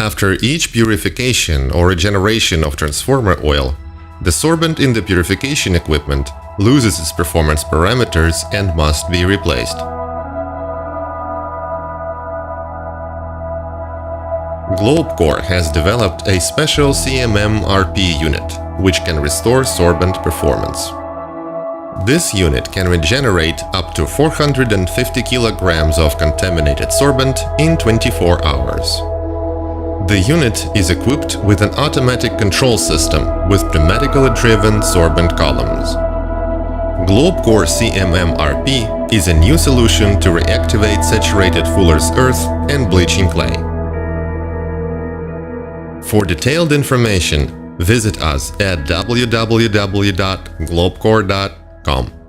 After each purification or regeneration of transformer oil, the sorbent in the purification equipment loses its performance parameters and must be replaced. GlobeCore has developed a special CMM-RP unit, which can restore sorbent performance. This unit can regenerate up to 450 kilograms of contaminated sorbent in 24 hours. The unit is equipped with an automatic control system with pneumatically driven sorbent columns. GlobeCore CMM-RP is a new solution to reactivate saturated fuller's earth and bleaching clay. For detailed information, visit us at www.globecore.com.